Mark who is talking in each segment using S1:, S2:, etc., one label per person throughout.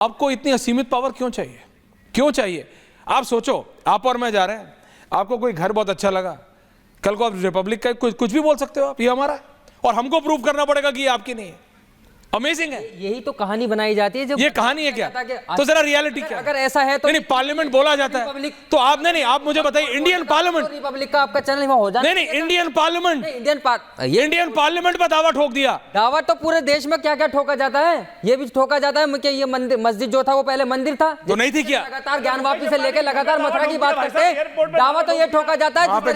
S1: आपको इतनी असीमित पावर क्यों चाहिए? क्यों चाहिए? आप सोचो, आप और मैं जा रहे हैं, आपको कोई घर बहुत अच्छा लगा, कल को आप रिपब्लिक का कुछ भी बोल सकते हो, आप ये हमारा है और हमको प्रूव करना पड़ेगा कि ये आपकी नहीं है। अमेजिंग है।
S2: यही तो कहानी बनाई जाती है। जब
S1: ये कहानी है क्या? तो जरा रियलिटी क्या?
S2: अगर ऐसा है तो
S1: नहीं, पार्लियामेंट बोला जाता है तो आप नहीं, आप मुझे बताइए, इंडियन पार्लियामेंट,
S2: रिपब्लिक का आपका चैनल हो जाए।
S1: नहीं, इंडियन पार्लियामेंट,
S2: इंडियन
S1: पार्लियामेंट पर दावा ठोक दिया।
S2: दावा तो पूरे देश में क्या क्या ठोका जाता है, ये भी ठोका जाता है कि ये मंदिर, मस्जिद जो था वो पहले मंदिर था,
S1: तो नहीं थी क्या?
S2: लगातार ज्ञान वापी से लेकर लगातार मथुरा की बात करते हैं। दावा तो ये ठोका जाता है
S1: वहां पे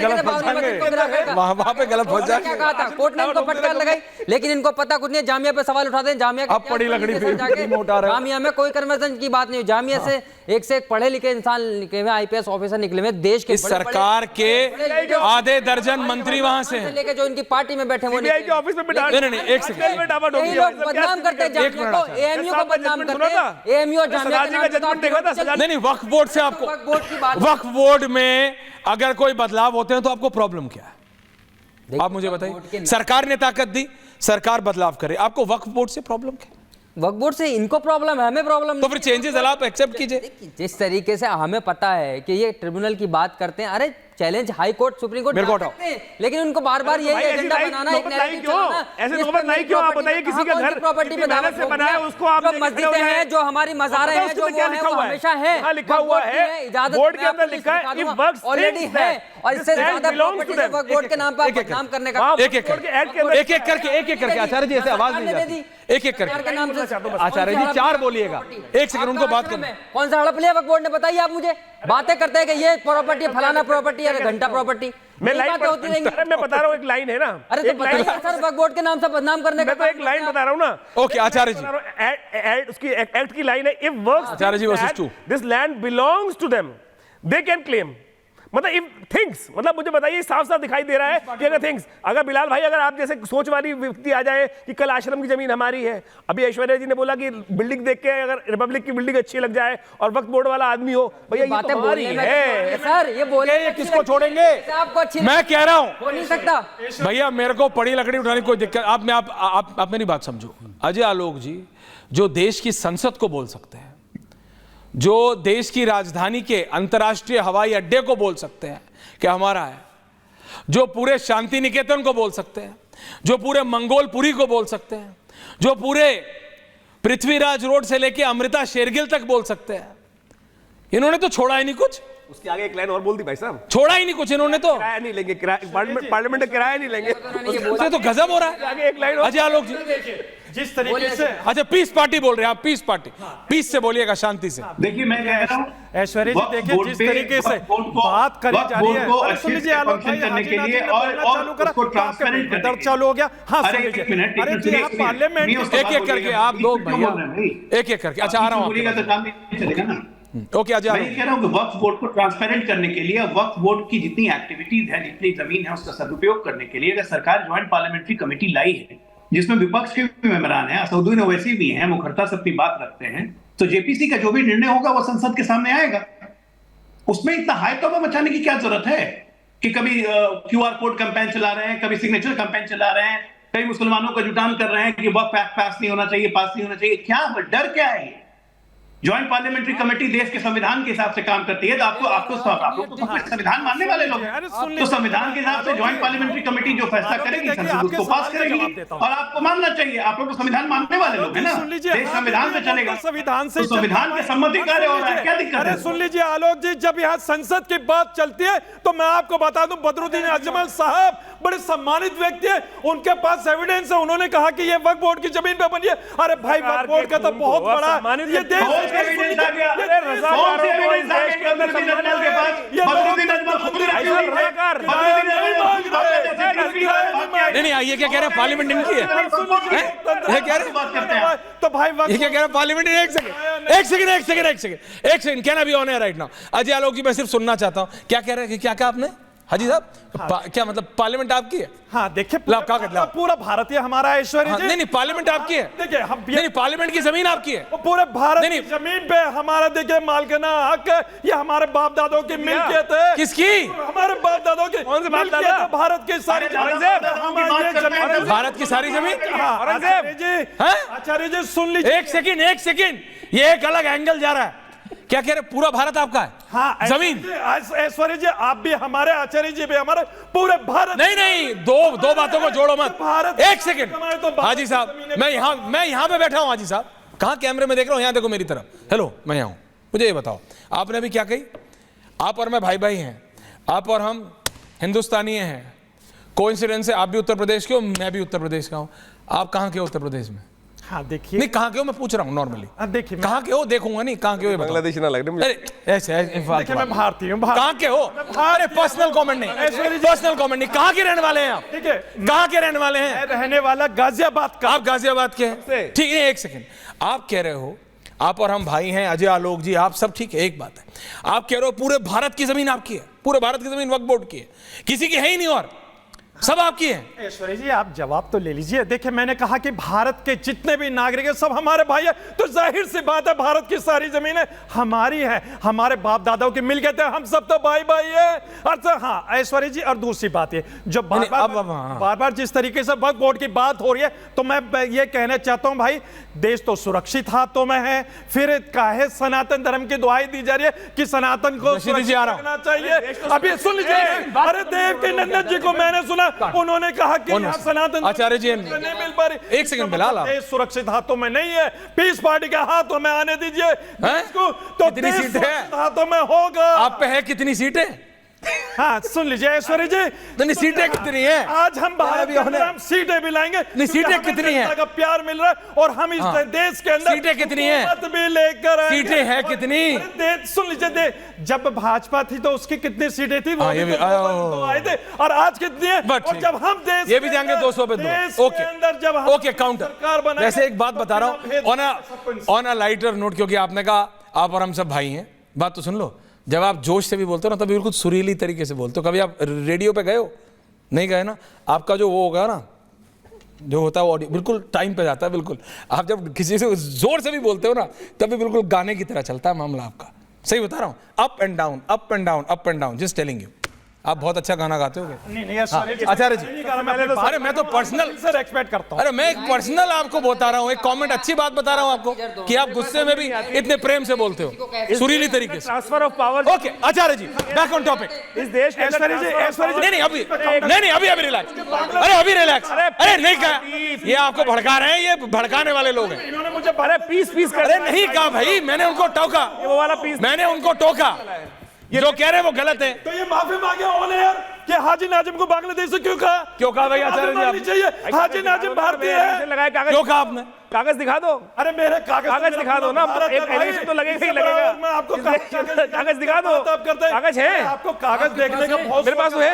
S1: गलत फंस
S2: क्या कहा था कोर्ट ने, इनको फटकार लगाई, लेकिन इनको पता कुछ नहीं। जामिया पे सवाल उठाते हैं, जामिया
S1: लकड़ी
S2: जामिया में कोई कन्वर्जन की बात नहीं। जामिया से एक पढ़े लिखे इंसान निकले हुए, आईपीएस ऑफिसर निकले हुए, देश के
S1: सरकार के आधे दर्जन मंत्री वहां से
S2: लेके जो इनकी पार्टी में बैठे,
S1: के ऑफिस में नहीं, एक सेकंड,
S2: बदनाम करते हैं जामिया को, एएमयू को बदनाम करते हैं, एएमयू और जामिया के नाम।
S1: नहीं, वक्फ बोर्ड से आपको, वक्फ बोर्ड में अगर कोई बदलाव होते हैं तो आपको प्रॉब्लम क्या है? आप मुझे बताइए। सरकार ने ताकत दी, सरकार बदलाव करे, आपको वक्फ बोर्ड से प्रॉब्लम क्या?
S2: वक्फ बोर्ड से इनको प्रॉब्लम है, हमें प्रॉब्लम
S1: तो फिर चेंजेस आप एक्सेप्ट कीजिए।
S2: जिस तरीके से हमें पता है कि ये ट्रिब्यूनल की बात करते हैं, अरे challenge high court supreme court करते हैं, लेकिन उनको बार-बार यही एजेंडा बनाना है, एक नैरेटिव चलाना।
S3: ऐसे नौबत नहीं क्यों? आप बताइए, किसी का घर
S2: प्रॉपर्टी पे दावा से बनाया उसको आप, जो मस्जिदें हैं, जो हमारी मज़ारें हैं, जो वो हमेशा है,
S3: लिखा हुआ है,
S2: इजाजत
S3: बोर्ड के अंदर लिखा है, इफ वक्फ
S2: ऑलरेडी है, और इससे ज्यादा प्रॉपर्टी से वक्फ बोर्ड के नाम पर बदनाम करने का
S1: एक एक करके आचार्य जी ऐसे आवाज नहीं जाती, एक एक करके आचार्य जी 4 बोलिएगा, एक सेकंड उनको बात करना।
S2: कौन सा हड़प लिया वक्फ बोर्ड ने? बताइए आप मुझे। बातें करते हैं कि ये प्रॉपर्टी फलाना प्रॉपर्टी है, घंटा प्रॉपर्टी,
S3: मैं बता रहा हूँ, एक लाइन है ना।
S2: अरे तो बताइए सर, वक्फ बोर्ड के नाम से बदनाम करने का
S3: मैं तो एक लाइन बता रहा हूँ ना।
S1: ओके आचार्य जी,
S3: उसकी एक्ट की लाइन है, if works
S1: Acharya ji versus 2,
S3: this land belongs to them, they can claim. मतलब इफ थिंग्स, मतलब मुझे बताइए, साफ साफ दिखाई दे रहा है कि अगर थिंग्स, अगर बिलाल भाई, अगर आप जैसे सोच वाली व्यक्ति आ जाए कि कल आश्रम की जमीन हमारी है, अभी ऐश्वर्या जी ने बोला कि बिल्डिंग देख के अगर रिपब्लिक की बिल्डिंग अच्छी लग जाए और वक्फ बोर्ड वाला आदमी हो, भैया ये तो हमारी है
S2: सर, ये बोले
S1: ये किसको छोड़ेंगे?
S2: आपको अच्छी
S1: मैं कह रहा हूं,
S2: हो नहीं सकता
S1: भैया, मेरे को पड़ी लकड़ी उठाने की कोई दिक्कत, आप मेरी बात समझो। अजय आलोक जी जो देश की संसद को बोल सकते हैं, जो देश की राजधानी के अंतर्राष्ट्रीय हवाई अड्डे को बोल सकते हैं कि हमारा है, जो पूरे शांति निकेतन को बोल सकते हैं, जो पूरे मंगोलपुरी को बोल सकते हैं, जो पूरे पृथ्वीराज रोड से लेके अमृता शेरगिल तक बोल सकते हैं, इन्होंने तो छोड़ा ही नहीं कुछ।
S3: उसके आगे एक लाइन और बोल दी भाई साहब,
S1: छोड़ा ही नहीं कुछ इन्होंने तो।
S3: किराया नहीं लेंगे, पार्लियामेंट में किराया नहीं लेंगे,
S1: उससे तो गजब हो रहा है।
S3: आगे एक लाइन और।
S1: अजय आलोक जी
S4: जिस तरीके से,
S1: अच्छा पीस पार्टी बोल रहे हैं आप, पीस पार्टी, पीस से बोलिएगा, शांति से।
S5: देखिए मैं कह रहा हूं,
S4: ऐश्वर्या जी देखिए जिस तरीके से बात करी जा रही है,
S5: और सुन लीजिए आलोक भाई, करने के लिए और उसको ट्रांसपेरेंट करने
S4: चालू हो गया। हाँ
S5: अरे एक मिनट,
S4: अरे जी आप पार्लियामेंट
S1: एक एक करके आप दो भैया, एक एक करके। अच्छा आ रहा हूं,
S5: बोलिएगा तो काम नहीं चलेगा ना।
S1: ओके अजय,
S5: मैं कह रहा हूं कि वक्फ बोर्ड को ट्रांसपेरेंट करने के लिए, वक्फ बोर्ड की जितनी एक्टिविटीज है, जितनी जमीन है, उसका सदुपयोग करने के लिए अगर सरकार ज्वाइंट पार्लियामेंट्री कमेटी लाई है जिसमें विपक्ष के भी मेंबरान हैं, असदुद्दीन ओवैसी भी हैं, मुखर्ता से अपनी बात रखते हैं, तो जेपीसी का जो भी निर्णय होगा वो संसद के सामने आएगा। उसमें इतना हाई तौबा मचाने की क्या जरूरत है कि कभी क्यूआर कोड कैंपेन चला रहे हैं, कभी सिग्नेचर कैंपेन चला रहे हैं, कई मुसलमानों का जुटान कर रहे हैं कि वक्फ एक्ट पास नहीं होना चाहिए, पास नहीं होना चाहिए। क्या डर क्या है? ज्वाइंट पार्लियामेंट्री कमेटी देश के संविधान के हिसाब से काम करती है, तो आप लोग तो संविधान मानने वाले लोग हैं, तो संविधान के हिसाब से ज्वाइंट पार्लियामेंट्री कमेटी जो फैसला करेगी संसद उसको पास करेगी, और आपको मानना चाहिए। आप लोग तो संविधान मानने वाले लोग हैं ना, देश संविधान से चलेगा,
S4: संविधान से,
S5: संविधान के सम्मति कार्य हो रहा है, क्या दिक्कत है?
S4: सुन लीजिए आलोक जी, जब यहाँ संसद की बात चलती है तो मैं आपको बता दूं, बदरुद्दीन अजमल साहब बड़े सम्मानित व्यक्ति है, उनके पास एविडेंस है, उन्होंने कहा कि ये वक्फ बोर्ड की जमीन पे बनी है। अरे भाई वक्फ बोर्ड का तो बहुत बड़ा ये देश,
S1: नहीं ये क्या कह रहे हैं, पार्लियामेंट इनकी है, ये कह रहे हैं
S4: तो भाई
S1: ये क्या कह रहे हैं, पार्लियामेंट। एक second can be on air right now. Ajay Alok ji मैं सिर्फ सुनना चाहता हूं, क्या कह रहे हैं, क्या कहा आपने? हाजी साहब क्या मतलब पार्लियामेंट आपकी है?
S4: हाँ देखिए
S1: लाओ, कागज लाओ।
S4: पूरा भारत ये हमारा है ऐश्वर्य
S1: हाँ,
S4: जी।
S1: नहीं पार्लियामेंट आपकी है।
S4: देखिए हम
S1: नहीं पार्लियामेंट की जमीन आपकी है।
S4: वो पूरे भारत
S1: नहीं,
S4: की जमीन पे हमारा देखिए मालकाना हक है। ये हमारे बाप दादों की मिल्कियत है।
S1: किसकी?
S4: हमारे बाप दादों की
S3: कौन से बाप
S4: मिल्कियत
S3: दादा?
S4: है, भारत की सारी
S3: औरंगजेब,
S1: भारत की सारी जमीन?
S4: हाँ,
S3: औरंगजेब।
S4: आचार्य जी,
S1: हैं?
S4: आचार्य जी सुन लीजिए।
S1: एक सेकंड ये एक अलग एंगल जा रहा है। क्या कह रहे पूरा भारत आपका है?
S4: हाँ
S1: जमीन?
S4: ऐश्वर्य जी आप भी हमारे, आचार्य जी भी हमारे, पूरे भारत।
S1: नहीं दो बातों को जोड़ो मत।
S4: भारत
S1: एक सेकंड
S4: हमारे तो भारत
S1: हाजी साहब,
S4: की जमीनें-
S1: मैं यहाँ पे बैठा हूँ। हाजी साहब कहाँ कैमरे में देख रहा हूँ? यहाँ देखो मेरी तरफ। हेलो, मैं यहाँ हूँ। मुझे ये बताओ, आपने अभी क्या कही? आप और मैं भाई हैं, आप और हम हिंदुस्तानी हैं। कोइंसिडेंस है, आप भी उत्तर प्रदेश के हो, मैं भी उत्तर प्रदेश का हूँ। आप कहाँ के हो उत्तर प्रदेश में?
S4: हाँ देखिए,
S1: नहीं कहाँ के हो मैं पूछ रहा हूँ नॉर्मली।
S4: देखिए
S1: कहाँ के हो देखूंगा नहीं, कहाँ के हो ये बताओ।
S3: बांग्लादेशी ना लग रहे मुझे।
S1: अरे ऐसे
S4: देखिए मैं भारतीय हूँ।
S1: कहाँ के हो? अरे पर्सनल कमेंट नहीं, पर्सनल कमेंट नहीं। कहाँ के रहने वाले हैं आप?
S4: ठीक है,
S1: कहाँ के रहने वाले हैं?
S4: मैं रहने वाला गाजियाबाद का।
S1: आप गाजियाबाद के हैं? ठीक है, एक सेकंड। आप कह रहे हो आप और हम भाई हैं, अजय आलोक जी आप सब ठीक है। एक बात है, आप कह रहे हो पूरे भारत की जमीन आपकी है, पूरे भारत की जमीन वक्फ बोर्ड की है, किसी की है ही नहीं और सब आपकी है।
S4: ऐश्वर्य जी आप जवाब तो ले लीजिए। देखिए मैंने कहा कि भारत के जितने भी नागरिक हैं सब हमारे भाई हैं, तो जाहिर सी बात है भारत की सारी जमीनें हमारी है, हमारे बाप दादाओं की मिल्कियत है, हम सब तो भाई भाई है। अच्छा हाँ ऐश्वर्य जी, और दूसरी बात है जो बार बार जिस तरीके से वक्फ बोर्ड की बात हो रही है, तो मैं ये कहना चाहता हूं भाई देश तो सुरक्षित हाथों में है, फिर काहे सनातन धर्म की दुहाई दी जा रही है कि सनातन को सुरक्षित रखना चाहिए। अभी सुन लीजिए, अरे देव के नंदन जी को मैंने सुना, उन्होंने कहा कि यहाँ सनातन
S1: आचार्य जी
S4: नहीं मिल पा रही।
S1: एक सेकंड बिलाल,
S4: देश सुरक्षित हाथों में नहीं है, पीस पार्टी के हाथों में आने दीजिए देश को, तो
S1: कितनी
S4: देश
S1: सीटें
S4: सुरक्षित हाथों में होगा।
S1: आप पे है कितनी सीटें?
S4: हाँ सुन लीजिए ऐश्वर्य जी,
S1: नहीं सीटें कितनी हैं?
S4: आज हम भारत के अंदर हम सीटें भी लाएंगे।
S1: नहीं, सीटें
S4: क्योंकि हमें
S1: कितनी हैं?
S4: जनता का प्यार मिल रहा है और हम इस देश के अंदर
S1: सीटें कितनी हैं?
S4: हुकूमत भी लेकर आएंगे।
S1: सीटें हैं कितनी?
S4: सुन लीजिए, जब भाजपा थी तो उसकी कितनी सीटें थी वो
S1: ये
S4: भी
S1: भी-
S4: तो आए थे, और आज कितनी है?
S1: बट
S4: और जब हम देश
S1: ये भी
S4: के
S1: जाएंगे
S4: अंदर-
S1: 200 पे 2।
S4: देश के अंदर जब हम
S1: ओके काउंटर।
S4: सरकार बनाएंगे,
S1: वैसे एक बात
S4: तो
S1: बता रहा
S4: बिना
S1: हूँ ऑन अ लाइटर नोट, क्योंकि आपने कहा आप और हम सब भाई हैं। बात तो सुन लो, जब आप जोश से भी बोलते हो ना तभी बिल्कुल सुरीली तरीके से बोलते हो। कभी आप रेडियो पे गए हो? नहीं गए ना? आपका जो वो होगा ना, जो होता है वो ऑडियो बिल्कुल टाइम पे जाता है। बिल्कुल आप जब किसी से जोर से भी बोलते हो ना तभी बिल्कुल गाने की तरह चलता है मामला आपका। सही बता रहा हूँ, up and down up and down up and down, just telling you. आप बहुत अच्छा गाना गाते हो।
S4: नहीं ऐश्वर्य जी,
S1: आचार्य जी, अरे मैं तो पर्सनल
S4: सर एक्सपेक्ट करता हूँ।
S1: अरे मैं एक पर्सनल आपको बता रहा हूँ, एक कमेंट अच्छी बात बता रहा हूँ आपको कि आप गुस्से में भी इतने प्रेम से बोलते हो, सुरीली तरीके से।
S3: Transfer of power.
S1: Okay Acharya ji, back on topic.
S3: इस देश के अंदर
S4: ऐश्वर्य जी, ऐश्वर्य जी,
S1: नहीं अभी रिलैक्स। अरे अभी रिलैक्स। अरे नहीं कहा, ये आपको भड़का रहे हैं, ये भड़काने वाले लोग हैं।
S4: इन्होंने मुझे
S3: अरे पीस कर।
S1: अरे नहीं कहा भाई, मैंने उनको टोका,
S3: वो वाला पीस।
S1: मैंने उनको टोका। जो कह रहे हैं वो गलत है।
S4: तो ये माफी मांगे ऑन एयर कि हाजी नाजिम को बांग्लादेश से क्यों कहा?
S1: क्यों कहा भाई आचार्य जी?
S4: माफी चाहिए, हाजी नाजिम भारतीय है।
S3: लगाया कागज,
S1: क्यों कहा आपने?
S3: कागज दिखा दो।
S4: अरे मेरे कागज
S3: दिखा दो ना, एक एलिगेशन तो लगेगा ही लगेगा।
S4: मैं आपको
S3: कागज दिखा दो। कागज है
S4: आपको कागज देखने का बहुत
S3: मेरे पास तो है,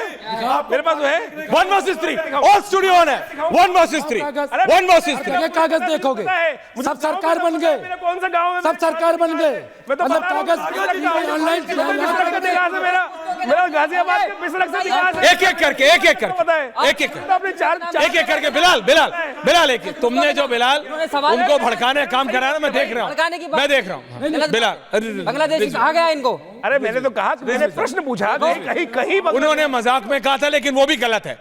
S3: मेरे पास तो है।
S1: 1 वर्सेस 3 ऑल स्टूडियो ऑन है। 1 वर्सेस 3 1 वर्सेस 3
S6: ये कागज देखोगे, सब सरकार बन गए,
S3: मेरा कौन सा गांव है?
S6: सब सरकार बन गए। मतलब कागज ऑनलाइन
S3: मेरा गाजियाबाद के बिसरक से दिखा है।
S1: एक एक करके बिलाल एक तुमने जो बिलाल उनको भड़काने का काम करा ना, मैं देख रहा हूँ बिलाल।
S2: बांग्लादेश कहा गया इनको?
S3: अरे मैंने तो कहा, मैंने प्रश्न पूछा, कहीं
S1: उन्होंने मजाक में कहा था लेकिन वो भी गलत है।